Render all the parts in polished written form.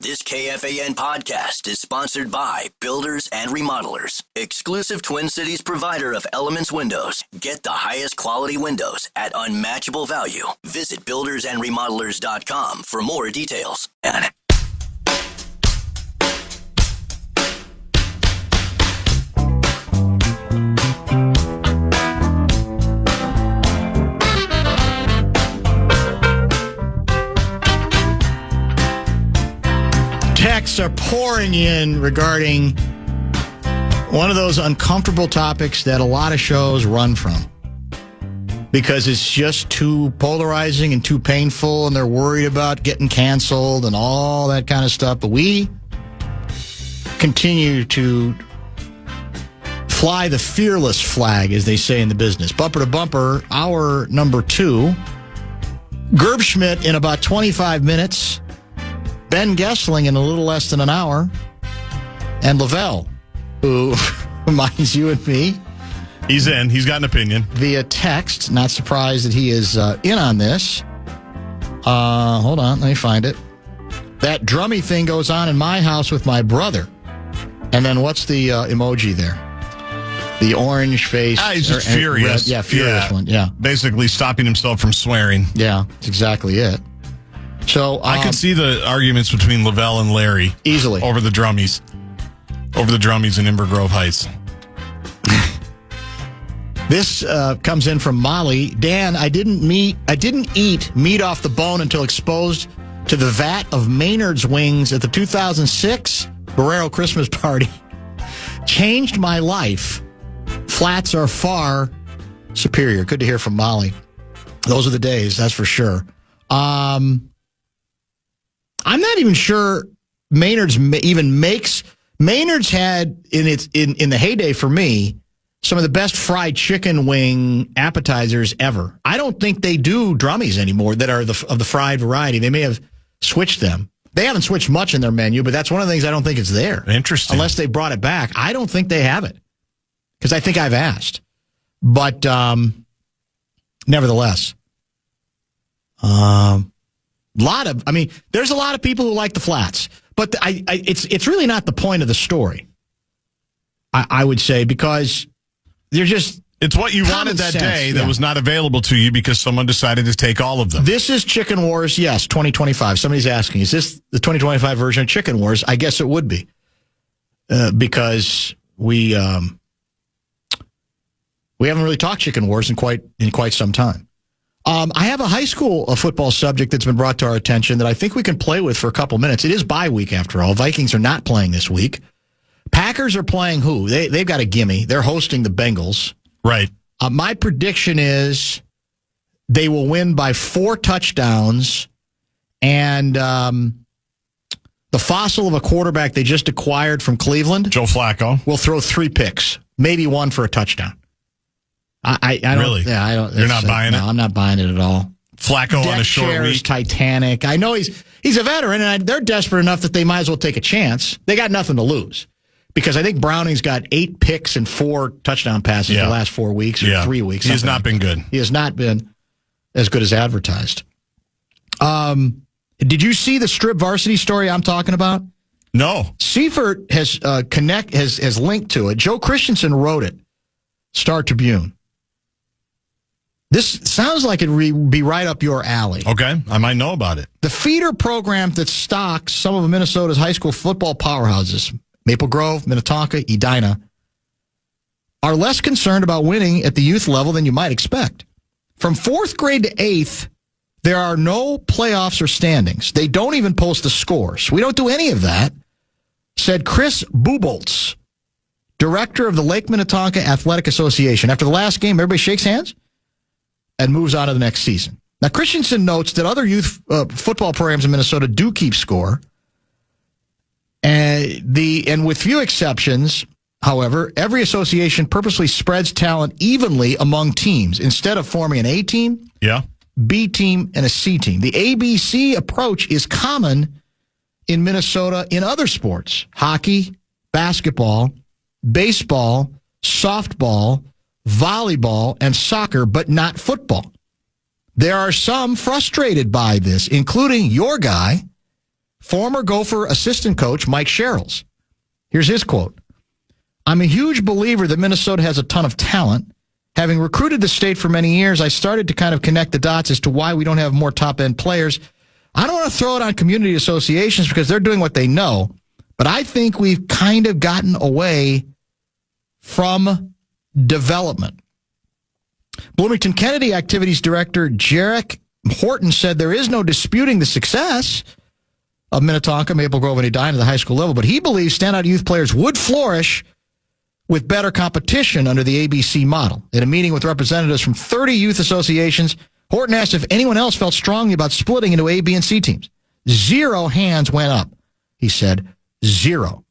This KFAN podcast is sponsored by Builders and Remodelers, exclusive Twin Cities provider of Elements Windows. Get the highest quality windows at unmatchable value. Visit buildersandremodelers.com for more details. Texts are pouring in regarding one of those uncomfortable topics that a lot of shows run from because it's just too polarizing and too painful, and they're worried about getting canceled and all that kind of stuff. But we continue to fly the fearless flag, as they say in the business. Bumper to bumper, hour number 2. Gerbschmidt in about 25 minutes. Ben Gessling in a little less than an hour. And Lavelle, who reminds you and me. He's in. He's got an opinion. Via text. Not surprised that he is in on this. Hold on. Let me find it. That drummy thing goes on in my house with my brother. And then what's the emoji there? The orange face. He's just furious. Red, furious one. Yeah. Basically stopping himself from swearing. Yeah, that's exactly it. So I could see the arguments between Lavelle and Larry easily over the drummies in Ember Grove Heights. This comes in from Molly. Dan, I didn't eat meat off the bone until exposed to the vat of Maynard's wings at the 2006 Barrero Christmas party. Changed my life. Flats are far superior. Good to hear from Molly. Those are the days, that's for sure. I'm not even sure Maynard's even makes. Maynard's had in the heyday for me some of the best fried chicken wing appetizers ever. I don't think they do drummies anymore that are of the fried variety. They may have switched them. They haven't switched much in their menu, but that's one of the things I don't think it's there. Interesting. Unless they brought it back. I don't think they have it because I think I've asked. But nevertheless, there's a lot of people who like the flats, but it's really not the point of the story. I would say, because they're just it's what you wanted that day that was not available to you because someone decided to take all of them. This is Chicken Wars, yes, 2025. Somebody's asking, is this the 2025 version of Chicken Wars? I guess it would be, because we haven't really talked Chicken Wars in quite some time. I have a high school football subject that's been brought to our attention that I think we can play with for a couple minutes. It is bye week, after all. Vikings are not playing this week. Packers are playing who? They've got a gimme. They're hosting the Bengals. Right. My prediction is they will win by 4 touchdowns, and the fossil of a quarterback they just acquired from Cleveland, Joe Flacco, will throw 3 picks, maybe 1 for a touchdown. I don't. Really? Yeah, I don't. You're not buying it? No, I'm not buying it at all. Flacco on a short week. Titanic. I know he's a veteran, and they're desperate enough that they might as well take a chance. They got nothing to lose, because I think Browning's got 8 picks and 4 touchdown passes the last 4 weeks or 3 weeks. He has not been good. He has not been as good as advertised. Did you see the strip varsity story I'm talking about? No. Seifert has has linked to it. Joe Christensen wrote it. Star Tribune. This sounds like it would be right up your alley. Okay, I might know about it. The feeder program that stocks some of Minnesota's high school football powerhouses, Maple Grove, Minnetonka, Edina, are less concerned about winning at the youth level than you might expect. From 4th grade to 8th, there are no playoffs or standings. They don't even post the scores. We don't do any of that, said Chris Buboltz, director of the Lake Minnetonka Athletic Association. After the last game, everybody shakes hands and moves on to the next season. Now, Christensen notes that other youth football programs in Minnesota do keep score. And with few exceptions, however, every association purposely spreads talent evenly among teams instead of forming an A team, B team, and a C team. The ABC approach is common in Minnesota in other sports: hockey, basketball, baseball, softball, volleyball, and soccer, but not football. There are some frustrated by this, including your guy, former Gopher assistant coach Mike Sherrills. Here's his quote. I'm a huge believer that Minnesota has a ton of talent. Having recruited the state for many years, I started to kind of connect the dots as to why we don't have more top-end players. I don't want to throw it on community associations because they're doing what they know, but I think we've kind of gotten away from development. Bloomington Kennedy Activities Director Jarek Horton said there is no disputing the success of Minnetonka, Maple Grove, and Edina at the high school level, but he believes standout youth players would flourish with better competition under the ABC model. In a meeting with representatives from 30 youth associations, Horton asked if anyone else felt strongly about splitting into A, B, and C teams. 0 hands went up. He said 0.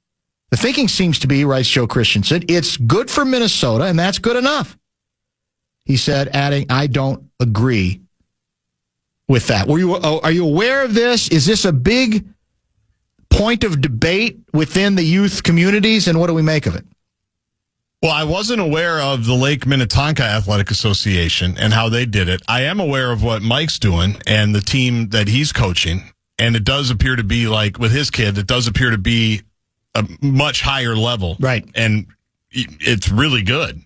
The thinking seems to be, writes Joe Christensen, it's good for Minnesota, and that's good enough. He said, adding, I don't agree with that. Are you aware of this? Is this a big point of debate within the youth communities, and what do we make of it? Well, I wasn't aware of the Lake Minnetonka Athletic Association and how they did it. I am aware of what Mike's doing and the team that he's coaching, and it does appear to be like with his kid, it does appear to be a much higher level. Right. And it's really good.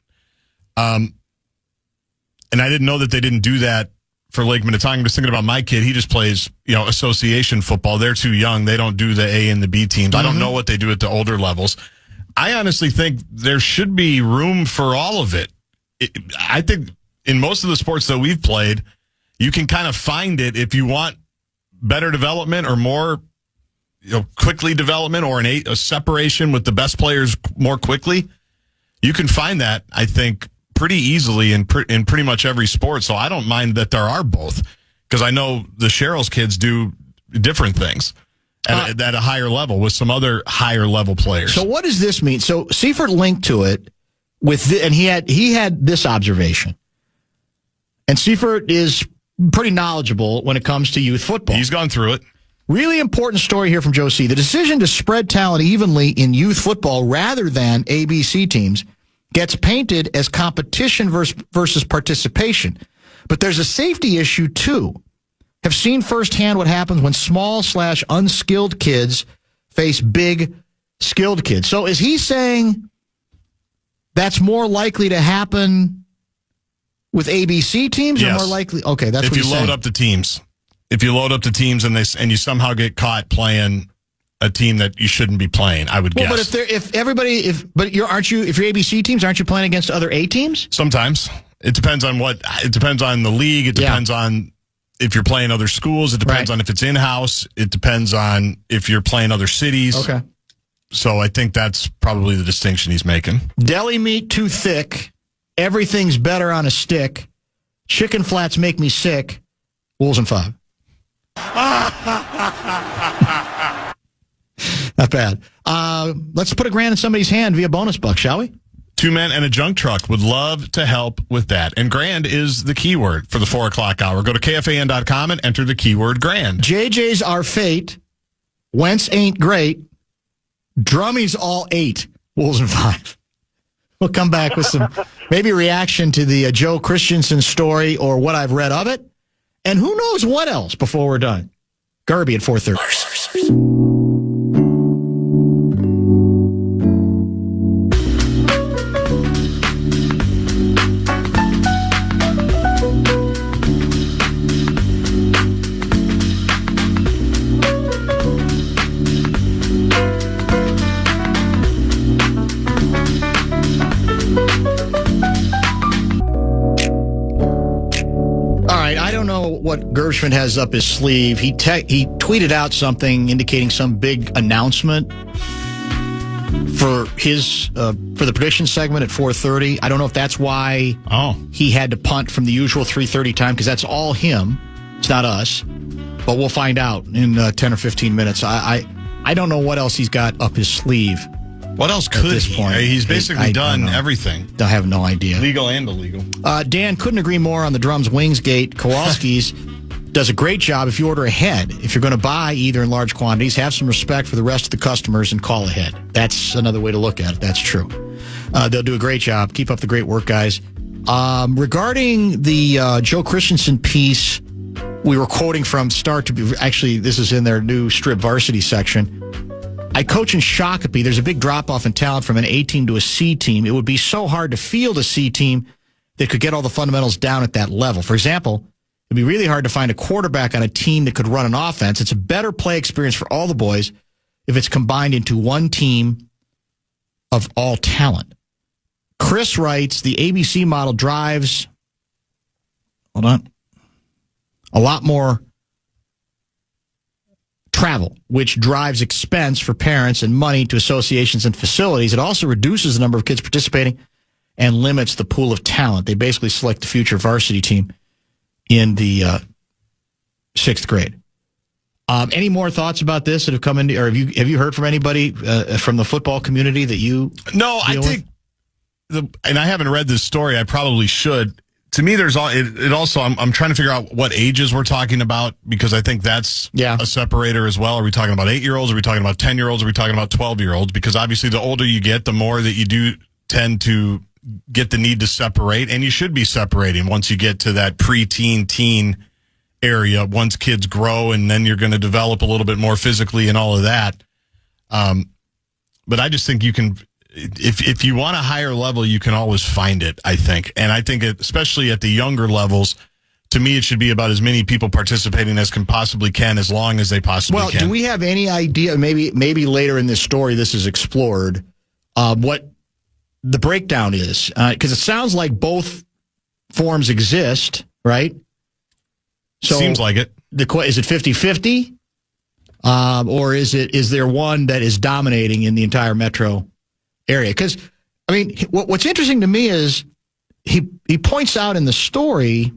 And I didn't know that they didn't do that for Lake Minnetonka. I'm just thinking about my kid. He just plays, association football. They're too young. They don't do the A and the B teams. Mm-hmm. I don't know what they do at the older levels. I honestly think there should be room for all of it. I think in most of the sports that we've played, you can kind of find it if you want better development or more, quickly development or a separation with the best players more quickly. You can find that, I think, pretty easily in pretty much every sport. So I don't mind that there are both, because I know the Sherrills kids do different things at a higher level with some other higher level players. So what does this mean? So Seifert linked to it and he had this observation. And Seifert is pretty knowledgeable when it comes to youth football. He's gone through it. Really important story here from Joe C. The decision to spread talent evenly in youth football rather than ABC teams gets painted as competition versus participation. But there's a safety issue, too. Have seen firsthand what happens when small/unskilled kids face big, skilled kids. So is he saying that's more likely to happen with ABC teams? Yes. Or more likely? Okay, that's what he's saying. If you load up the teams. If you load up the teams and you somehow get caught playing a team that you shouldn't be playing, I would guess. But if you're ABC teams, aren't you playing against other A teams? Sometimes. It depends on the league. It depends on if you're playing other schools. It depends on if it's in-house. It depends on if you're playing other cities. Okay. So I think that's probably the distinction he's making. Deli meat too thick. Everything's better on a stick. Chicken flats make me sick. Wolves in 5. Not bad. Let's put $1,000 in somebody's hand via bonus buck, shall we? 2 men and a junk truck would love to help with that. And grand is the keyword for the 4 o'clock hour. Go to KFAN.com and enter the keyword grand. JJ's our fate. Wentz ain't great. Drummy's all 8. Wolves in 5. We'll come back with some maybe reaction to the Joe Christensen story or what I've read of it. And who knows what else before we're done. Gerby at 4:30. What Gerbschmidt has up his sleeve. He tweeted out something indicating some big announcement for the prediction segment at 4:30. I don't know if that's why he had to punt from the usual 3:30 time, because that's all him. It's not us. But we'll find out in 10 or 15 minutes. I don't know what else he's got up his sleeve. What else could he? Point. He's basically done everything. I have no idea. Legal and illegal. Dan, couldn't agree more on the Drums Wingsgate. Kowalski's does a great job if you order ahead. If you're going to buy either in large quantities, have some respect for the rest of the customers and call ahead. That's another way to look at it. That's true. They'll do a great job. Keep up the great work, guys. Regarding the Joe Christensen piece we were quoting from start to be, actually, this is in their new strip varsity section. I coach in Shakopee. There's a big drop-off in talent from an A team to a C team. It would be so hard to field a C team that could get all the fundamentals down at that level. For example, it'd be really hard to find a quarterback on a team that could run an offense. It's a better play experience for all the boys if it's combined into one team of all talent. Chris writes, the ABC model drives, hold on, a lot more travel, which drives expense for parents and money to associations and facilities. It also reduces the number of kids participating and limits the pool of talent. They basically select the future varsity team in the sixth grade. Any more thoughts about this that have come in, or have you heard from anybody from the football community that you? No, I think, and I haven't read this story. I probably should. To me, there's it also. I'm trying to figure out what ages we're talking about, because I think that's a separator as well. Are we talking about 8-year-olds? Are we talking about 10-year-olds? Are we talking about 12-year-olds? Because obviously, the older you get, the more that you do tend to get the need to separate, and you should be separating once you get to that preteen, teen area. Once kids grow, and then you're going to develop a little bit more physically and all of that. But I just think you can. If you want a higher level, you can always find it, I think. And I think, especially at the younger levels, to me, it should be about as many people participating as as long as they possibly can. Well, do we have any idea, maybe later in this story this is explored, what the breakdown is? Because it sounds like both forms exist, right? So seems like it. Is it 50-50? Or is there one that is dominating in the entire metro area? Because, I mean, what's interesting to me is he points out in the story,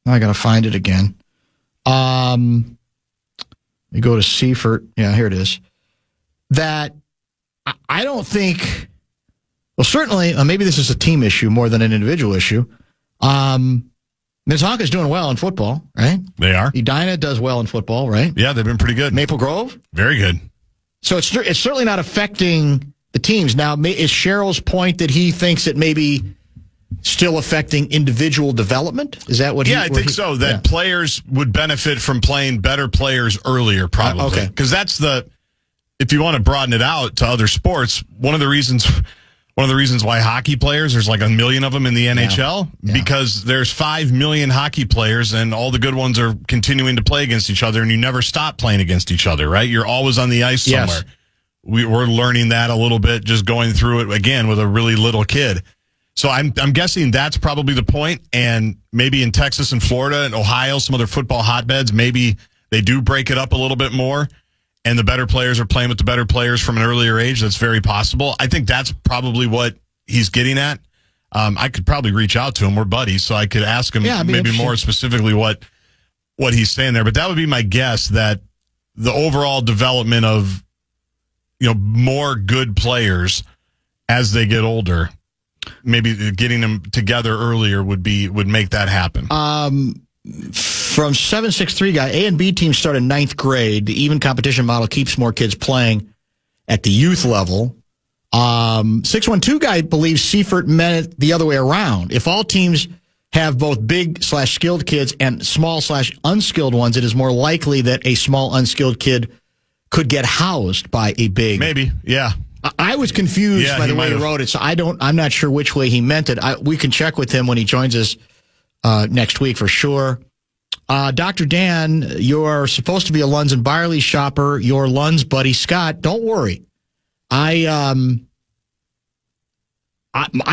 I got to find it again. You go to Seifert. Yeah, here it is. That I don't think, well, certainly, maybe this is a team issue more than an individual issue. Minnetonka's doing well in football, right? They are. Edina does well in football, right? Yeah, they've been pretty good. Maple Grove? Very good. So it's certainly not affecting the teams. Now, is Cheryl's point that he thinks it may be still affecting individual development? Is that what I think so. That players would benefit from playing better players earlier, probably. Okay. Because that's if you want to broaden it out to other sports, one of the reasons why hockey players, there's like 1 million of them in the NHL, because there's 5 million hockey players, and all the good ones are continuing to play against each other, and you never stop playing against each other, right? You're always on the ice somewhere. Yes. We're learning that a little bit, just going through it again with a really little kid. So I'm guessing that's probably the point. And maybe in Texas and Florida and Ohio, some other football hotbeds, maybe they do break it up a little bit more, and the better players are playing with the better players from an earlier age. That's very possible. I think that's probably what he's getting at. I could probably reach out to him. We're buddies, so I could ask him maybe more specifically what he's saying there. But that would be my guess, that the overall development of more good players as they get older, maybe getting them together earlier would make that happen. From 763 guy, A and B teams start in 9th grade. The even competition model keeps more kids playing at the youth level. 612 guy believes Seifert meant it the other way around. If all teams have both big/skilled kids and small/unskilled ones, it is more likely that a small unskilled kid could get housed by a big. Maybe, yeah. I was confused by the way he wrote it, so I'm not sure which way he meant it. We can check with him when he joins us next week for sure. Dr. Dan, you're supposed to be a Lunds and Byerly shopper. Your Lunds buddy Scott, don't worry. I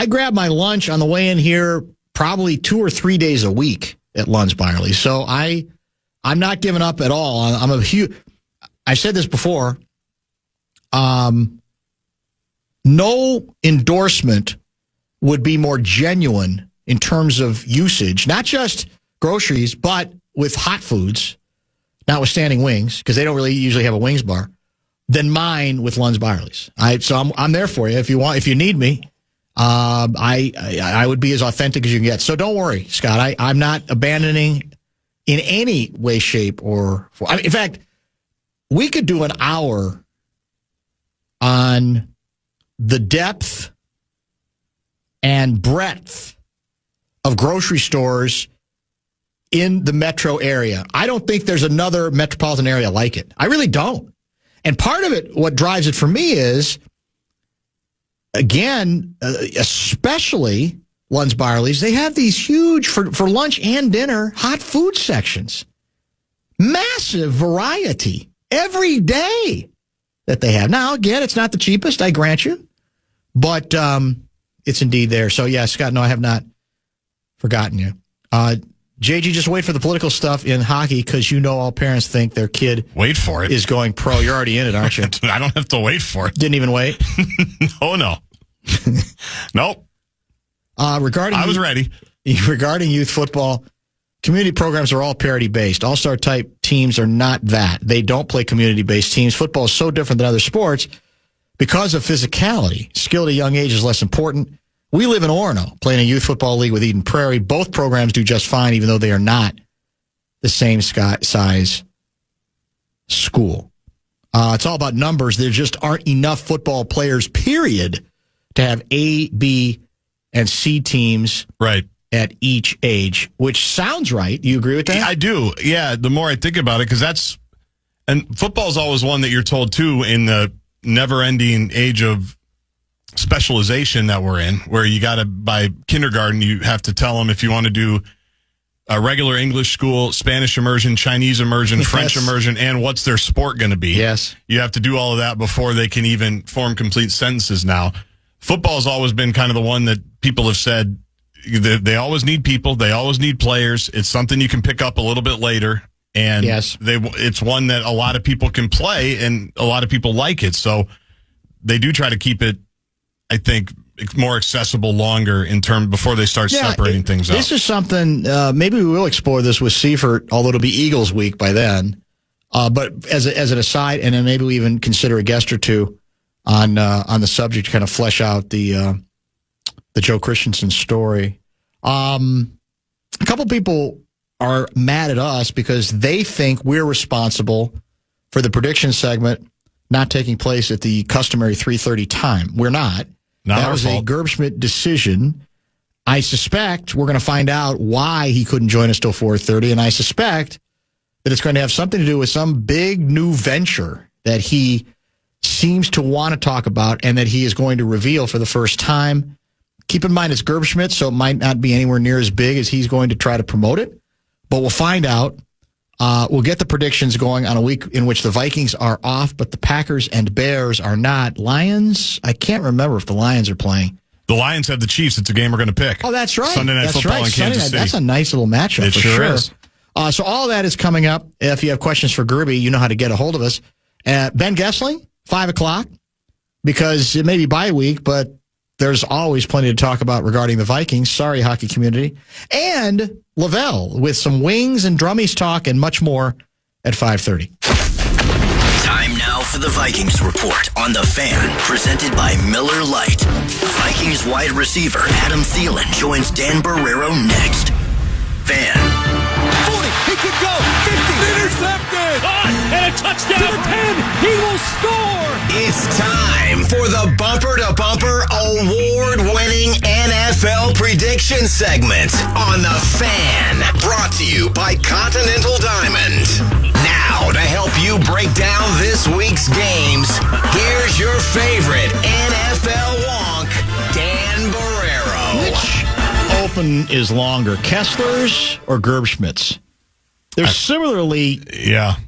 grab my lunch on the way in here probably 2 or 3 days a week at Lunds Byerly, so I'm not giving up at all. I'm a huge. I've said this before. No endorsement would be more genuine in terms of usage, not just groceries, but with hot foods, notwithstanding wings, because they don't really usually have a wings bar, than mine with Lunds Byerly's. So I'm there for you if you need me. I would be as authentic as you can get. So don't worry, Scott. I'm not abandoning in any way, shape, or form. In fact, we could do an hour on the depth and breadth of grocery stores in the metro area. I don't think there's another metropolitan area like it. I really don't. And part of it, what drives it for me is, again, especially Lunds Barley's, they have these huge, for lunch and dinner, hot food sections. Massive variety every day that they have. Now, again, it's not the cheapest, I grant you, but it's indeed there. So, yeah, Scott, no, I have not forgotten you. JG, just wait for the political stuff in hockey because you know all parents think their kid wait for it is going pro. You're already in it, aren't you? I don't have to wait for it. Didn't even wait? No. Nope. I was ready. Regarding youth football, community programs are all parity-based. All-star type teams are not that. They don't play community-based teams. Football is so different than other sports because of physicality. Skill at a young age is less important. We live in Orono, playing a youth football league with Eden Prairie. Both programs do just fine, even though they are not the same size school. It's all about numbers. There just aren't enough football players, period, to have A, B, and C teams right at each age, which sounds right. Do you agree with that? I do. Yeah, the more I think about it, because and football is always one that you're told, too, in the never-ending age of specialization that we're in, where you got to, by kindergarten, you have to tell them if you want to do a regular English school, Spanish immersion, Chinese immersion, French immersion, and what's their sport going to be. Yes. You have to do all of that before they can even form complete sentences now. Football's always been kind of the one that people have said they always need people. They always need players. It's something you can pick up a little bit later. And yes, it's one that a lot of people can play and a lot of people like it. So they do try to keep it, I think, more accessible longer before they start separating things out. This is something, maybe we will explore this with Seifert, although it'll be Eagles week by then. But as an aside, and then maybe we even consider a guest or two on the subject to kind of flesh out the Joe Christensen story. A couple people are mad at us because they think we're responsible for the prediction segment not taking place at the customary 3:30 time. We're not. That was a Gerbschmidt decision. I suspect we're going to find out why he couldn't join us till 4:30, and I suspect that it's going to have something to do with some big new venture that he seems to want to talk about and that he is going to reveal for the first time. Keep in mind it's Gerbschmidt, so it might not be anywhere near as big as he's going to try to promote it, but we'll find out. We'll get the predictions going on a week in which the Vikings are off, but the Packers and Bears are not. Lions, I can't remember if the Lions are playing. The Lions have the Chiefs. It's a game we're going to pick. Oh, that's right. Sunday Night Football in Kansas City. That's a nice little matchup it for sure. Is. So all of that is coming up. If you have questions for Gerby, you know how to get a hold of us. Ben Gessling, 5 o'clock, because it may be bye week, but there's always plenty to talk about regarding the Vikings. Sorry, hockey community. And Lavelle with some wings and drummies talk and much more at 5:30. Time now for the Vikings Report on The Fan, presented by Miller Lite. Vikings wide receiver Adam Thielen joins Dan Barrero next. Fan. 40, he could go, 50, intercepted, and a touchdown to the 10, he will score! It's time for the bumper-to-bumper award-winning NFL prediction segment on The Fan, brought to you by Continental Diamond. Now, to help you break down this week's games, here's your favorite NFL wonk, Dan Barrero. Which open is longer, Kessler's or Gerbschmidt's? They're similarly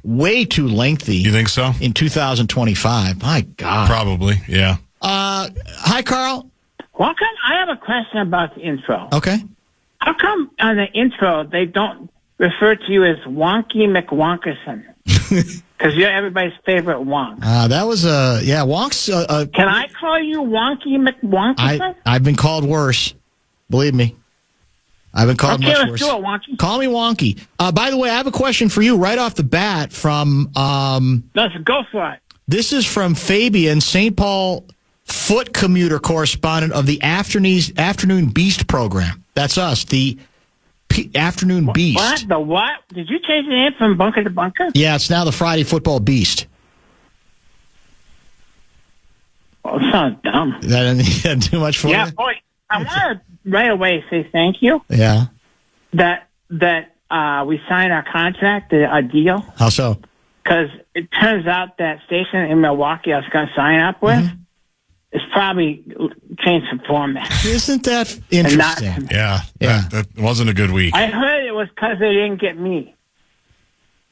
way too lengthy. You think so? In 2025. My God. Probably, yeah. Hi, Carl. Well, I have a question about the intro. Okay. How come on the intro they don't refer to you as Wonky McWonkerson? Because you're everybody's favorite wonk. That was Wonk's. Can I call you Wonky McWonkerson? I've been called worse. Believe me. I've been called much worse. Do it, Wonky. Call me Wonky. By the way, I have a question for you right off the bat from... Let's go for it. This is from Fabian, St. Paul foot commuter correspondent of the Afternoon Beast program. That's us, the Afternoon Beast. What? The what? Did you change the name from Bunker to Bunker? Yeah, it's now the Friday Football Beast. Oh, it sounds dumb. That didn't do much for you? Yeah, boy. I want to right away say thank you. Yeah. That we signed our contract, our deal, How so? because it turns out that station in Milwaukee I was going to sign up with is probably changed some format. Isn't that interesting? Yeah. That wasn't a good week. I heard it was because they didn't get me.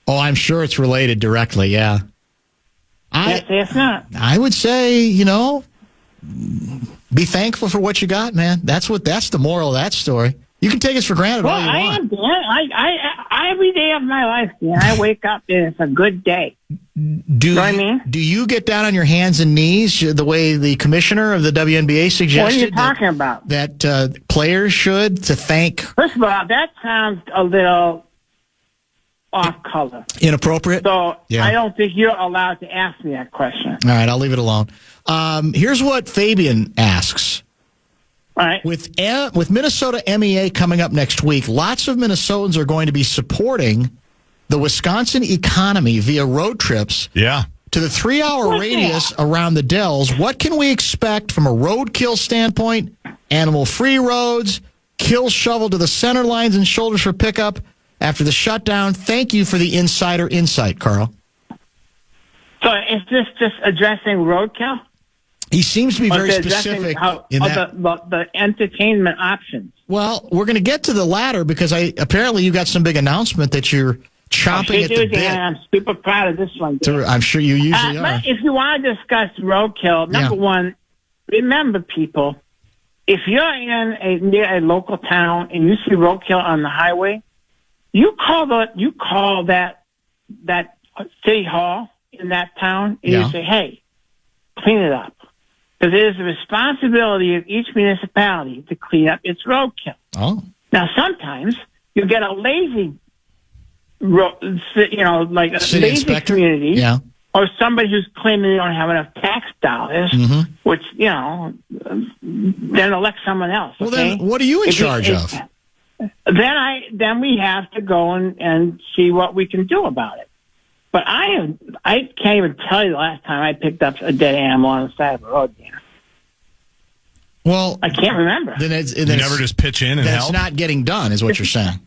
Oh, I'm sure it's related directly, yeah. Yes, it's not. I would say, be thankful for what you got, man. That's the moral of that story. You can take us for granted all you I want. am, Dan. I every day of my life, Dan, I wake up and it's a good day. Do what I mean? Do you get down on your hands and knees the way the commissioner of the WNBA suggested? What are you talking about? That players should to thank. First of all, that sounds a little off color. Inappropriate? So Yeah. I don't think you're allowed to ask me that question. All right, I'll leave it alone. Here's what Fabian asks. All right. With Minnesota MEA coming up next week, lots of Minnesotans are going to be supporting the Wisconsin economy via road trips Yeah. to the 3-hour radius around the Dells. What can we expect from a roadkill standpoint? Animal-free roads, kill shovel to the center lines and shoulders for pickup after the shutdown. Thank you for the insider insight, Carl. So is this just addressing roadkill? He seems to be Or very is it addressing specific how, in that. the entertainment options? Well, we're going to get to the latter because apparently you got some big announcement that you're chomping at the bit. I'm super proud of this one. I'm sure you usually are. But if you want to discuss roadkill, number one, remember, people, if you're near a local town and you see roadkill on the highway, you call that city hall in that town and you say, hey, clean it up. Because it is the responsibility of each municipality to clean up its roadkill. Oh. Now, sometimes you get a lazy, like a City lazy inspector? community, Yeah. or somebody who's claiming they don't have enough tax dollars, which, then elect someone else. Well, okay? then what are you in charge of? Then we have to go and see what we can do about it. But I can't even tell you the last time I picked up a dead animal on the side of the road, Dan. Well, I can't remember. Then You never just pitch in and that's help? not getting done, is what you're saying.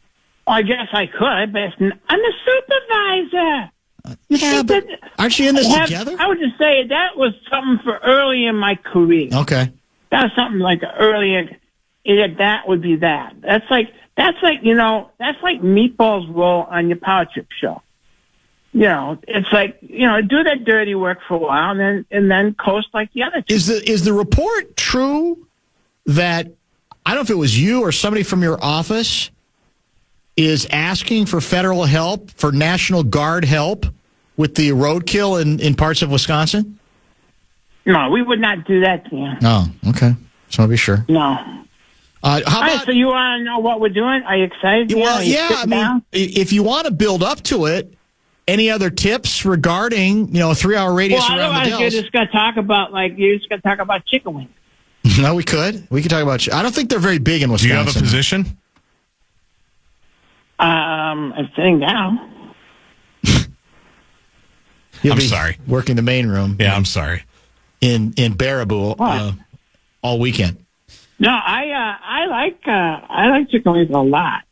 I guess I could, but I'm the supervisor. Yeah, but aren't you in this together? I would just say that was something for early in my career. Okay. That was something like earlier. That would be that. That's like Meatball's role on your Power Trip show. It's like, do that dirty work for a while and then coast like the other two. Is the report true that, I don't know if it was you or somebody from your office, is asking for federal help, for National Guard help with the roadkill in parts of Wisconsin? No, we would not do that, Dan. Oh, okay. Just want to be sure. No. How All right, about, so you want to know what we're doing? Are you excited? Dan? well, Are you yeah, sitting down? if you want to build up to it, any other tips regarding, a 3-hour radius Well, around the otherwise Dells? you're just going to talk about chicken wings. No, we could. We could talk about. I don't think they're very big in Do Wisconsin. you have a position? I'm sitting down. You'll I'm be sorry. Working the main room. Yeah, I'm sorry. In Baraboo all weekend. No, I like chicken wings a lot.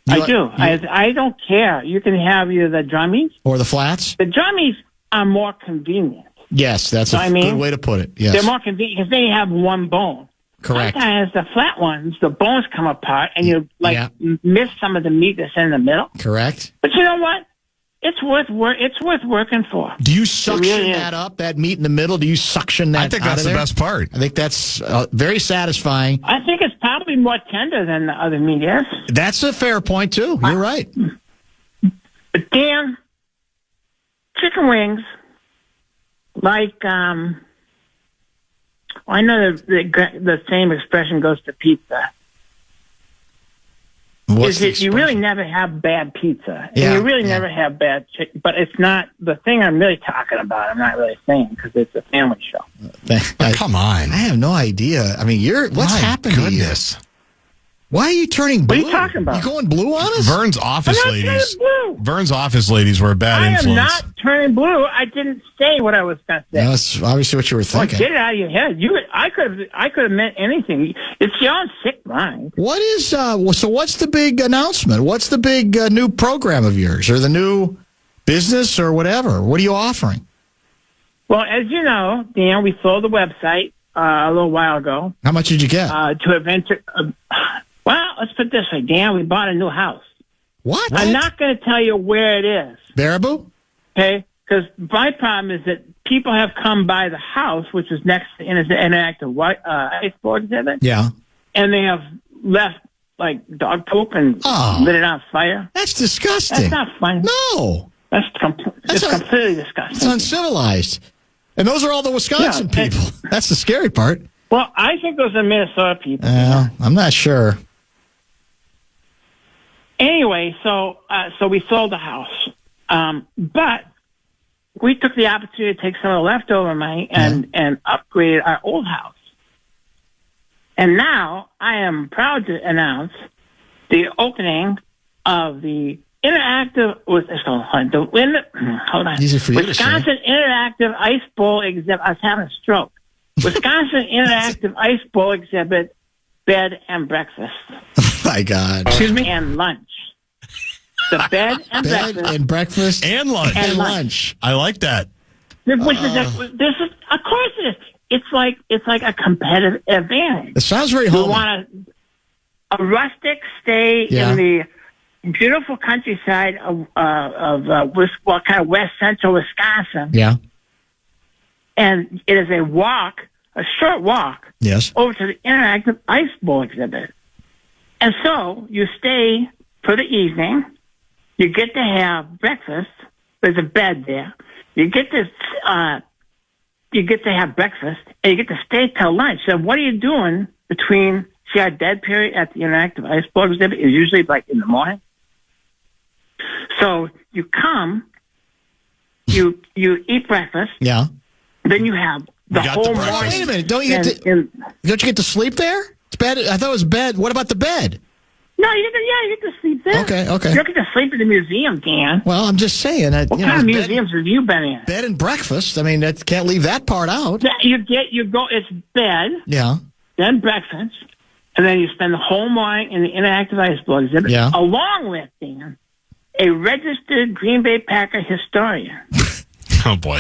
I do. I don't care. You can have either the drummies. Or the flats? The drummies are more convenient. Yes, that's a good way to put it. Yes. They're more convenient because they have one bone. Correct. Sometimes the flat ones, the bones come apart and you miss some of the meat that's in the middle. Correct. But you know what? It's worth working for. Do you suction that up, that meat in the middle? Do you suction that I think out that's of the there? best part. I think that's very satisfying. I think it's probably more tender than the other meat is. That's a fair point, too. You're right. But Dan, chicken wings, like, I know the same expression goes to pizza. What's the You really expression? never have bad pizza. Yeah, And you really never have bad chicken. But it's not the thing I'm really talking about. I'm not really saying because it's a family show. Come on. I have no idea. I mean, what's My happened goodness. to Why are you turning blue? What are you talking about? You going blue on us? Vern's office I'm not ladies. turning blue. Vern's office ladies were a bad I influence. am not turning blue. I didn't say what I was going to say. That's obviously what you were Oh, thinking. get it out of your head. I could have meant anything. It's your own sick mind. What is so? What's the big announcement? What's the big new program of yours, or the new business, or whatever? What are you offering? Well, as you know, Dan, we sold the website a little while ago. How much did you get? To adventure. Well, let's put it this way, Dan. We bought a new house. What? I'm not going to tell you where it is. Baraboo? Okay? Because my problem is that people have come by the house, which is next to an interactive ice board exhibit, Yeah. and they have left like dog poop and lit it on fire. That's disgusting. That's not fun. No. That's completely disgusting. It's uncivilized. And those are all the Wisconsin people. That's the scary part. Well, I think those are Minnesota people. I'm not sure. Anyway, so we sold the house, but we took the opportunity to take some of the leftover money and upgrade our old house. And now I am proud to announce the opening of the interactive. Hold on. Easy for you to say. Wisconsin Interactive Ice Bowl exhibit. I was having a stroke. Wisconsin Interactive Ice Bowl exhibit, bed and breakfast. Oh my God. Excuse me? And lunch. The bed and breakfast. And breakfast. And lunch. And lunch. I like that. Which is of course it is. It's like a competitive advantage. It sounds very You homey. want a rustic stay in the beautiful countryside of kind of west central Wisconsin. Yeah. And it is a short walk Yes. over to the interactive ice bowl exhibit. And so you stay for the evening. You get to have breakfast. There's a bed there. You get to have breakfast, and you get to stay till lunch. So what are you doing between? See, our dead period at the interactive ice bowl exhibit is usually like in the morning. So you come, you eat breakfast. Yeah. Then you have the whole morning. Wait a minute. Don't you get to sleep there? It's bed. I thought it was bed. What about the bed? No, you get to sleep there. Okay. You don't get to sleep in the museum, Dan. Well, I'm just saying. What kind of museums have you been in? Bed and breakfast. I mean, can't leave that part out. It's bed. Yeah. Then breakfast. And then you spend the whole morning in the interactive ice bowl exhibit. Yeah. Along with, Dan, a registered Green Bay Packer historian. Oh, boy.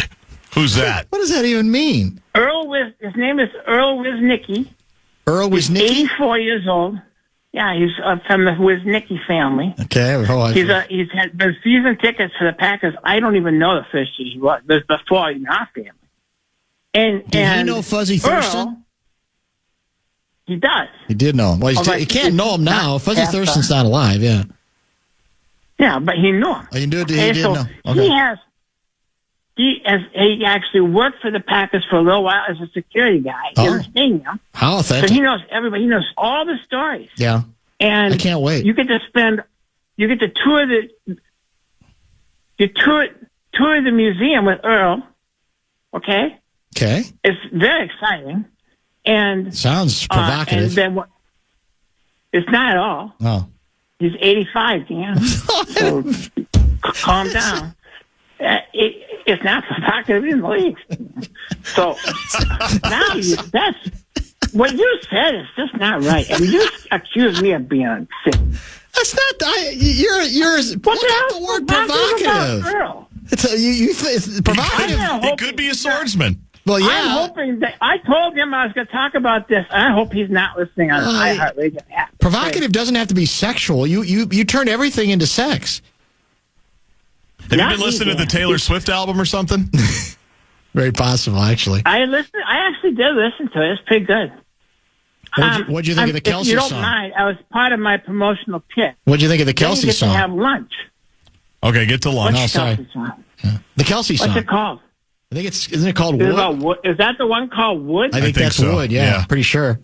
Who's that? What does that even mean? His name is Earl Wisnicki. Earl Wisnicki? 84 years old. Yeah, he's from the Wisnicki family. Okay. He's had been season tickets for the Packers. I don't even know the first year he was. There's before in our family. And he know Fuzzy Thurston? Earl, he does. He did know him. Well, you can't know him now. Fuzzy Thurston's not alive. Yeah. Yeah, but he knew him. Oh, he did know. Okay. He actually worked for the Packers for a little while as a security guy in the stadium. How authentic. So he knows everybody. He knows all the stories. Yeah. And I can't wait. You get to tour the museum with Earl. Okay. Okay. It's very exciting. And sounds provocative. And then it's not at all. Oh. He's 85, Dan. So calm down. It's not provocative in the least. So now that's what you said is just not right. And you accused me of being sick. That's not. You're. What the word provocative? It's provocative. He could be a swordsman. Well, yeah. I'm hoping that I told him I was going to talk about this. I hope he's not listening on iHeartRadio. Provocative doesn't have to be sexual. You turn everything into sex. Have you been listening to the Taylor Swift album or something? Very possible, actually. I actually did listen to it. It's pretty good. What'd you think of the Kelsey song? If you don't mind, I was part of my promotional pitch. What'd you think of the Kelsey song? You get to have lunch. Okay, get to lunch. What's the Kelsey song? Yeah. The Kelsey song. What's it called? I think isn't it called Wood? Is that the one called Wood? I think that's so. Wood, yeah. Pretty sure.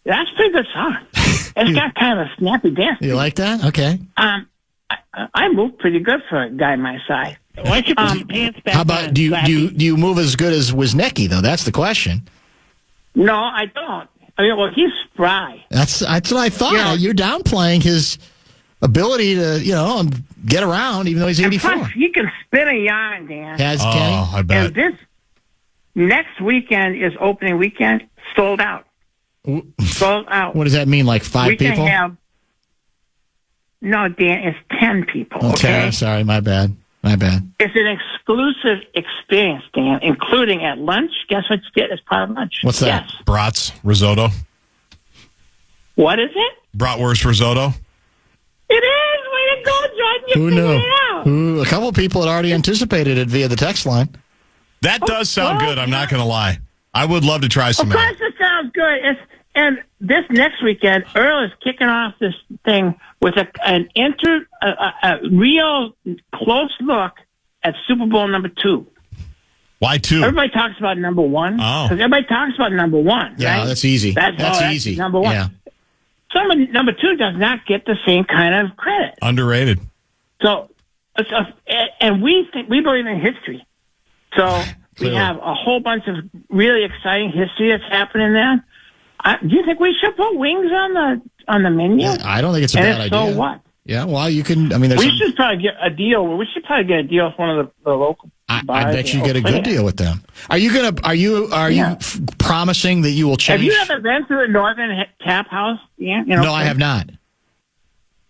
That's a pretty good song. It's got kind of a snappy dance. You like that? Okay. I move pretty good for a guy my size. Why don't you put your pants back? How about do you move as good as Wisnicki though? That's the question. No, I don't. well, he's spry. That's what I thought. Yeah. You're downplaying his ability to, get around, even though he's 84. And plus, he can spin a yarn, Dan. Has Oh, Kenny? I bet. And this next weekend is opening weekend, sold out. Sold out. What does that mean? Like 5 we people? can have. No, Dan, it's 10 people. Okay, sorry, my bad. It's an exclusive experience, Dan, including at lunch. Guess what you get as part of lunch? What's that? Yes. Brats risotto. What is it? Bratwurst risotto. It is. Way to go, John. You Who figured knew? it out. A couple of people had already anticipated it via the text line. That does sound good. I'm not going to lie. I would love to try some Of of course, that. it sounds good. And this next weekend, Earl is kicking off this thing with a real close look at Super Bowl number 2. Why 2? Everybody talks about number 1. Oh. Because everybody talks about number 1. Yeah, right? that's easy. That's easy. Number 1. Yeah. Number 2 does not get the same kind of credit. Underrated. So, and we believe in history. So we have a whole bunch of really exciting history that's happening there. Do you think we should put wings on the menu? Yeah, I don't think it's a bad idea. So what? Yeah, well, you can. I mean, We should probably get a deal. We should probably get a deal with one of the local. I bars bet you in get a Oakland. good deal with them. Are you promising that you will change? Have you ever been to the Northern Tap House? Yeah. No, I have not.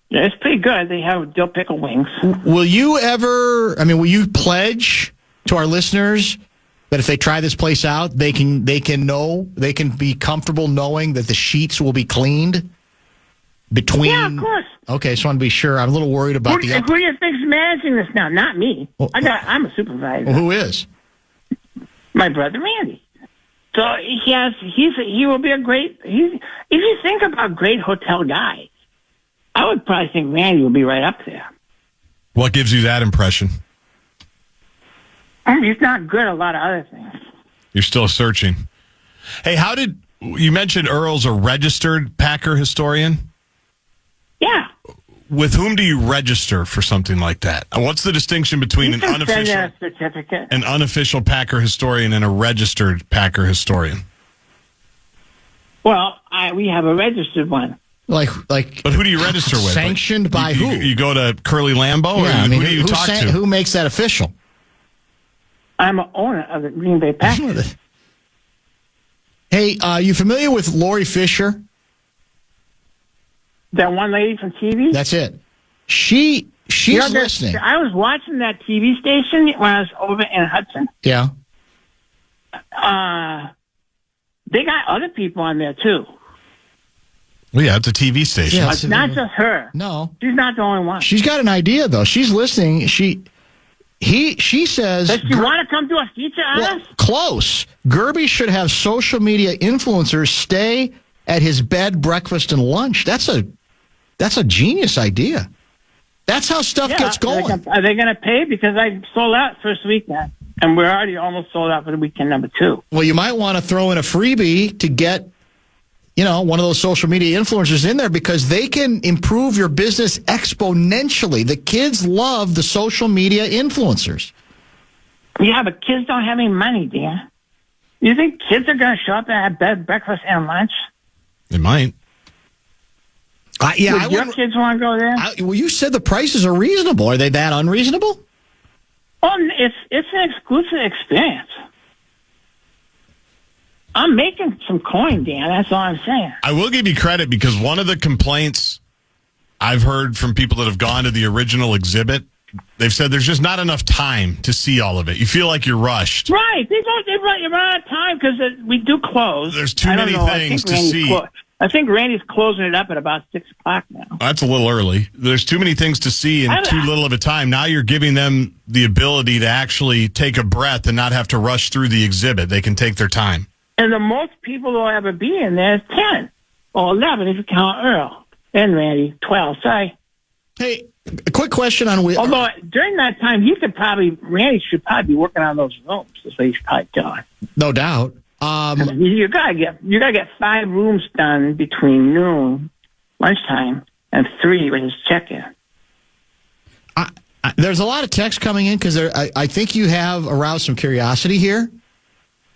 Yeah, it's pretty good. They have dill pickle wings. Will you ever? I mean, will you pledge to our listeners that if they try this place out, they can be comfortable knowing that the sheets will be cleaned between? Yeah, of course. Okay, so I want to be sure. I'm a little worried about Who do you think's managing this now? Not me. Well, I'm a supervisor. Well, who is? My brother Randy. So he will be a great. If you think about great hotel guys, I would probably think Randy will be right up there. What gives you that impression? He's not good at a lot of other things. You're still searching. Hey, you mentioned Earl's a registered Packer historian? Yeah. With whom do you register for something like that? What's the distinction between You can send in a certificate. an unofficial Packer historian and a registered Packer historian? Well, we have a registered one. Like. But who do you register with? Sanctioned by who? You go to Curly Lambeau, Yeah, or who do you talk to? Who makes that official? I'm an owner of the Green Bay Packers. Hey, you familiar with Lori Fisher? That one lady from TV? That's it. She's listening. I was watching that TV station when I was over in Hudson. Yeah. They got other people on there, too. Well, yeah, it's a TV station. Yeah, It's not just her. No. She's not the only one. She's got an idea, though. She's listening. She says... Does she want to come do a feature on us? Close. Gerby should have social media influencers stay at his bed, breakfast, and lunch. That's a genius idea. That's how stuff gets going. Are they going to pay? Because I sold out first weekend, and we're already almost sold out for the weekend number 2. Well, you might want to throw in a freebie to get, one of those social media influencers in there because they can improve your business exponentially. The kids love the social media influencers. Yeah, but kids don't have any money, Dan. You think kids are going to show up and have bed, breakfast, and lunch? It might. Would your kids want to go there? Well, you said the prices are reasonable. Are they that unreasonable? Oh, it's an exclusive experience. I'm making some coin, Dan. That's all I'm saying. I will give you credit because one of the complaints I've heard from people that have gone to the original exhibit, they've said there's just not enough time to see all of it. You feel like you're rushed. Right. They run out of time because we do close. There's too many things to see. I think Randy's closing it up at about 6 o'clock now. That's a little early. There's too many things to see in too little of a time. Now you're giving them the ability to actually take a breath and not have to rush through the exhibit. They can take their time. And the most people will ever be in there is 10 or 11 if you count Earl and Randy. 12, sorry. Hey, a quick question on... Although during that time, Randy should probably be working on those rooms. That's what he should probably do. No doubt. You gotta get 5 rooms done between noon, lunchtime, and 3 with his check-in. There's a lot of text coming in because I think you have aroused some curiosity here.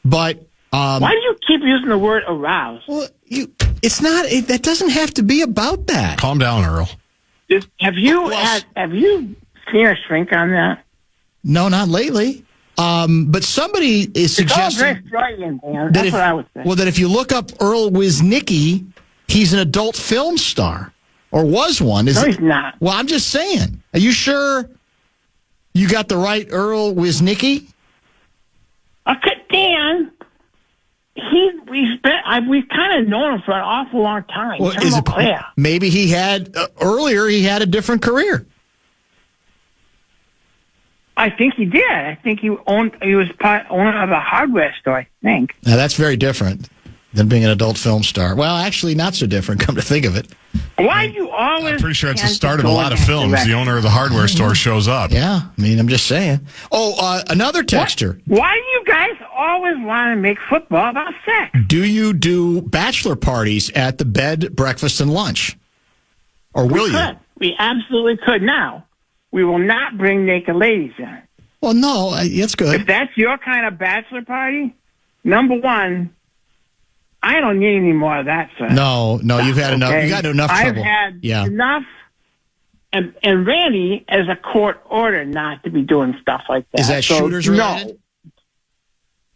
But Why do you keep using the word aroused? Well, it's not. That doesn't have to be about that. Calm down, Earl. Have you seen a shrink on that? No, not lately. But somebody is suggesting That's what I would say. Well, that if you look up Earl Wisnicki, he's an adult film star, or was one. No, he's not. Well, I'm just saying. Are you sure you got the right Earl Wisnicki? Dan, we've kind of known him for an awful long time. Well, maybe he had earlier. He had a different career. I think he did. I think he was owner of a hardware store, I think. Now, that's very different than being an adult film star. Well, actually, not so different, come to think of it. Why do you always... I'm pretty sure it's the start of a lot of films. The owner of the hardware store shows up. Yeah, I mean, I'm just saying. Oh, another texter. Why do you guys always want to make football about sex? Do you do bachelor parties at the bed, breakfast, and lunch? Or will you? We absolutely could. Now, we will not bring naked ladies in. Well, no, that's good. If that's your kind of bachelor party, number one, I don't need any more of that, sir. No, you've had enough. You got enough trouble. I've had enough. And Randy has a court order not to be doing stuff like that. Is that shooters related? No.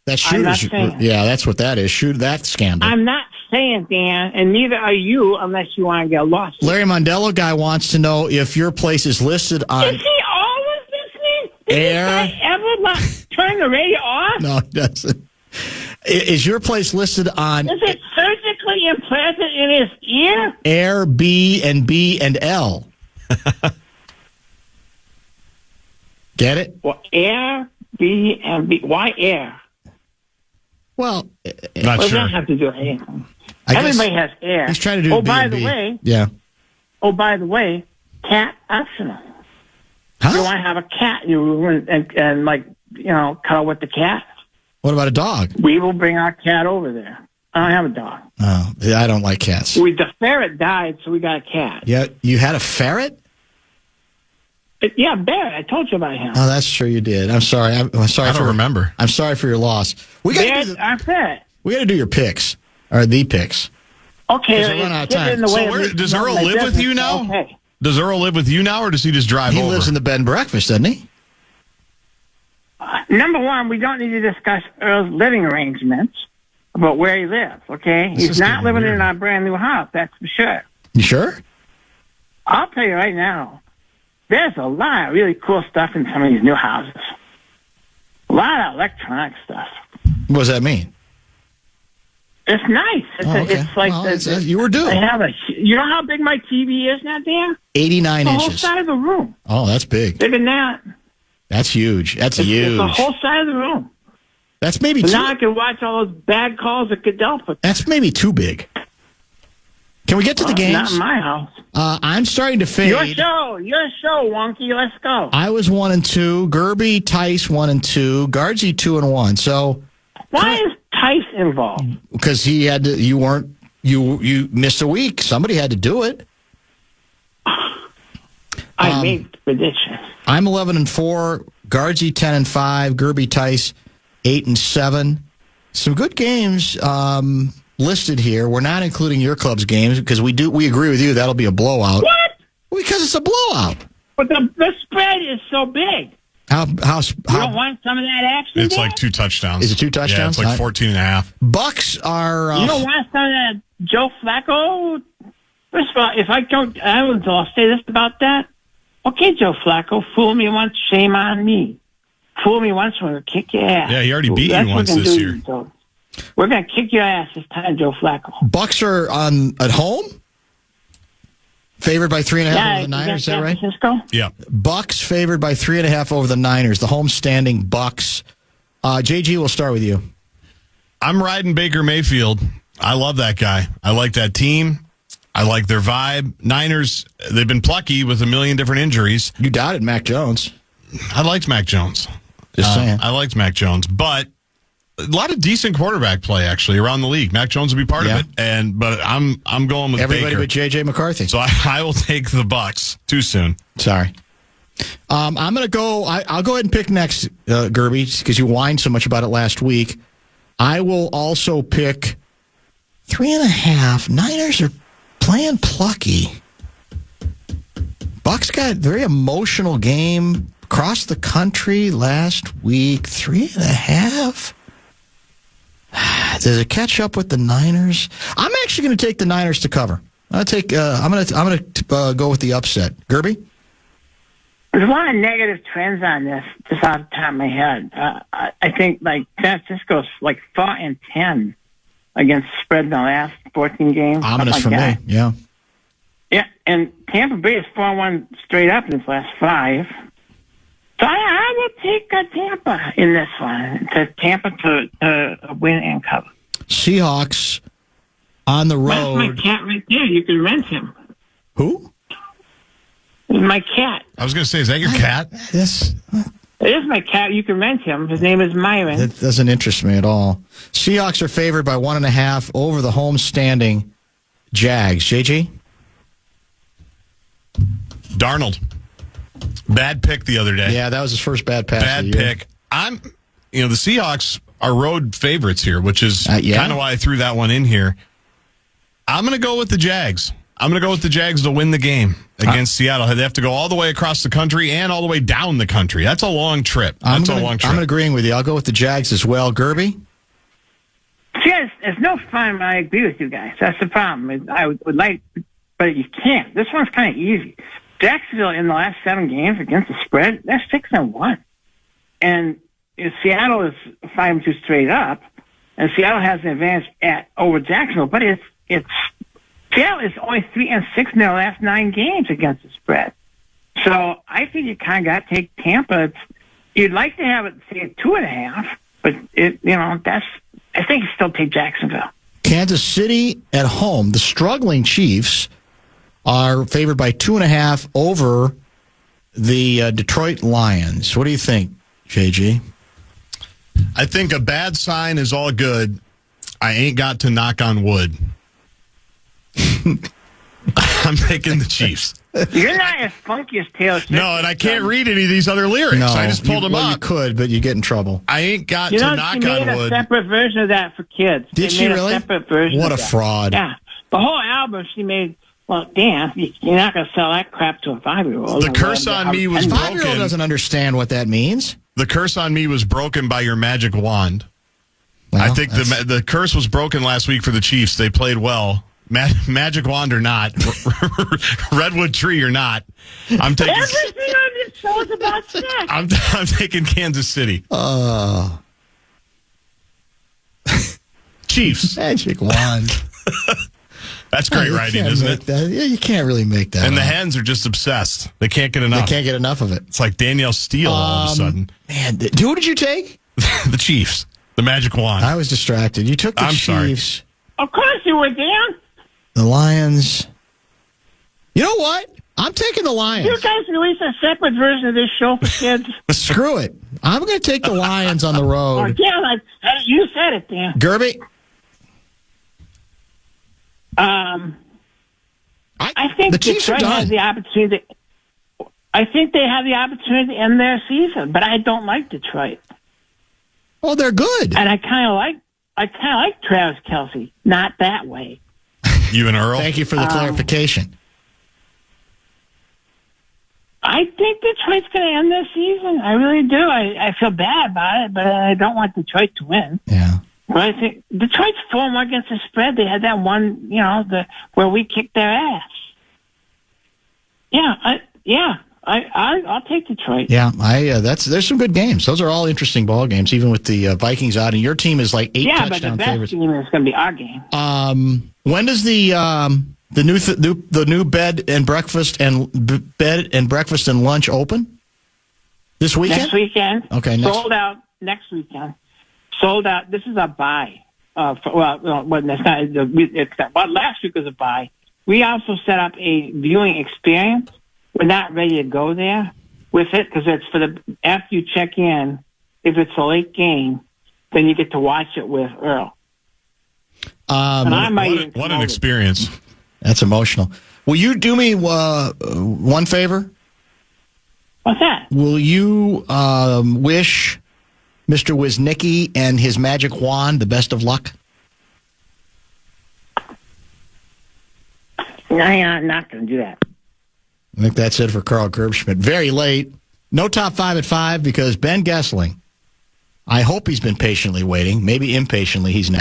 That's shooters. Yeah, that's what that is. Shoot that scandal. I'm not saying, Dan, and neither are you unless you want to get lost. Larry Mondello guy wants to know if your place is listed on... Is he always listening? Air? Did this guy ever turn the radio off? No, he doesn't. Is your place listed on... Is it surgically implanted in his ear? Air, B, and L. Get it? Well, Air, B, and B. Why Air? Well, not sure. Doesn't have to do anything. Everybody has Air. He's trying to do by the way... Yeah. Oh, by the way, cat optional. Huh? You want to have a cat and cuddle with the cat? What about a dog? We will bring our cat over there. I don't have a dog. Oh, I don't like cats. The ferret died, so we got a cat. Yeah, you had a ferret? Barrett. I told you about him. Oh, that's true. You did. I'm sorry. I'm sorry. I don't remember. I'm sorry for your loss. We got to do your picks or the picks. Okay. We're running out of time. Does Earl live with you now? Okay. Does Earl live with you now, or does he just drive over? He lives in the bed and breakfast, doesn't he? Number one, we don't need to discuss Earl's living arrangements about where he lives, okay? He's not living in our brand new house, that's for sure. You sure? I'll tell you right now, there's a lot of really cool stuff in some of these new houses. A lot of electronic stuff. What does that mean? It's nice. It's like you were due. You know how big my TV is now, Dan? 89 inches. The whole side of the room. Oh, that's big. Bigger than that. That's huge. It's huge. The whole side of the room. That's maybe so now I can watch all those bad calls that Goodell put. That's maybe too big. Can we get to the games? Not in my house. I'm starting to fade. Your show, Wonky. Let's go. I was 1-2. Gerby, Tice 1-2. Guardsy 2-1. So why is Tice involved? Because he had to. You missed a week. Somebody had to do it. I made the prediction. I'm 11-4. Guardsy 10-5. Gerby, Tice 8-7. Some good games listed here. We're not including your club's games because we agree with you that'll be a blowout. What? Because it's a blowout. But the spread is so big. How you don't want some of that action? It's like 2 touchdowns. Is it 2 touchdowns? Yeah, it's like 14.5. Bucks are. You don't want some of that Joe Flacco? First of all, I'll say this about that. Okay, Joe Flacco, fool me once, shame on me. Fool me once, we're going to kick your ass. Yeah, he already beat you once this year. So we're going to kick your ass this time, Joe Flacco. Bucks are at home? Favored by 3.5 over the Niners, is that right? Francisco? Yeah. Bucks favored by 3.5 over the Niners. The home-standing Bucks. JG, we'll start with you. I'm riding Baker Mayfield. I love that guy. I like that team. I like their vibe. Niners, they've been plucky with a million different injuries. You doubted Mac Jones. I liked Mac Jones. Just saying. I liked Mac Jones, but a lot of decent quarterback play actually around the league. Mac Jones will be part of it, but I'm going with everybody Baker. but JJ McCarthy. So I will take the Bucks. Too soon. Sorry. I'm going to go. I'll go ahead and pick next, Gerby, because you whined so much about it last week. I will also pick 3.5. Niners are playing plucky. Bucks got a very emotional game across the country last week. 3.5. Does it catch up with the Niners? I'm actually going to take the Niners to cover. I'm going to go with the upset. Gerby? There's a lot of negative trends on this, just off the top of my head. I think like San Francisco's like 4-10 against the spread in the last 14 games. Ominous for me, yeah. Yeah, and Tampa Bay is 4-1 straight up in its last 5. So I will take Tampa in this one. Tampa to win and cover. Seahawks on the road. That's my cat right there. You can rent him. Who? My cat. I was going to say, is that your cat? Yes. It is my cat. You can rent him. His name is Myron. That doesn't interest me at all. Seahawks are favored by 1.5 over the home-standing Jags. JG? Darnold. Bad pick the other day. Yeah, that was his first bad pass. Bad pick. The Seahawks are road favorites here, which is kind of why I threw that one in here. I'm going to go with the Jags. I'm going to go with the Jags to win the game against Seattle. They have to go all the way across the country and all the way down the country. That's a long trip. I'm agreeing with you. I'll go with the Jags as well. Gerby? Yes, it's no fun. I agree with you guys. That's the problem. I would like, but you can't. This one's kind of easy. Jacksonville in the last 7 games against the spread, they're 6-1. And Seattle is 5-2 straight up, and Seattle has an advantage over Jacksonville, but it's Seattle is only 3-6 in their last 9 games against the spread. So I think you kind of got to take Tampa. You'd like to have it say at 2.5, but I think you still take Jacksonville. Kansas City at home. The struggling Chiefs are favored by 2.5 over the Detroit Lions. What do you think, JG? I think a bad sign is all good. I ain't got to knock on wood. I'm taking the Chiefs. You're not as funky as Taylor Swift. No, and I can't read any of these other lyrics. No, I just pulled them up. You could, but you get in trouble. I ain't got to knock on wood. She made a separate version of that for kids. Did she really? A separate version what a fraud. Yeah. The whole album she made. Well, damn, you're not going to sell that crap to a 5-year-old. The curse on me was broken. 5-year-old doesn't understand what that means. The curse on me was broken by your magic wand. Well, I think the curse was broken last week for the Chiefs. They played well. Magic wand or not, redwood tree or not, I'm taking. Everything on this show is about sex. I'm taking Kansas City. Chiefs. Magic wand. That's great writing, isn't it? Yeah, you can't really make that. And the hens are just obsessed. They can't get enough. They can't get enough of it. It's like Danielle Steele all of a sudden. Man, who did you take? The Chiefs. The magic wand. I was distracted. You took the Chiefs. Sorry. Of course you were, Dan. The Lions. You know what? I'm taking the Lions. You guys release a separate version of this show for kids. Screw it. I'm going to take the Lions on the road. Oh, Dan, you said it, Dan. Gerby? I think the Chiefs Detroit has the opportunity. I think they have the opportunity to end their season, but I don't like Detroit. Oh, they're good. And I kind of like Travis Kelce. Not that way. You and Earl? Thank you for the clarification. I think Detroit's going to end their season. I really do. I feel bad about it, but I don't want Detroit to win. Yeah. But I think Detroit's 4-1 against the spread. They had that one, where we kicked their ass. I'll take Detroit. Yeah, there's some good games. Those are all interesting ball games, even with the Vikings out. And your team is like 8 touchdown favorites. Yeah, but the best team is going to be our game. When does the new bed and breakfast and lunch open? This weekend? Next weekend. Okay. Sold out next weekend. Sold out. This is a buy. It's not. But last week was a buy. We also set up a viewing experience. We're not ready to go there with it because it's after you check in. If it's a late game, then you get to watch it with Earl. What an experience! That's emotional. Will you do me one favor? What's that? Will you wish Mr. Woznicki and his magic wand the best of luck? I'm not going to do that. I think that's it for Carl Gerbschmidt. Very late. No top 5 at 5 because Ben Gessling, I hope he's been patiently waiting, maybe impatiently, he's next.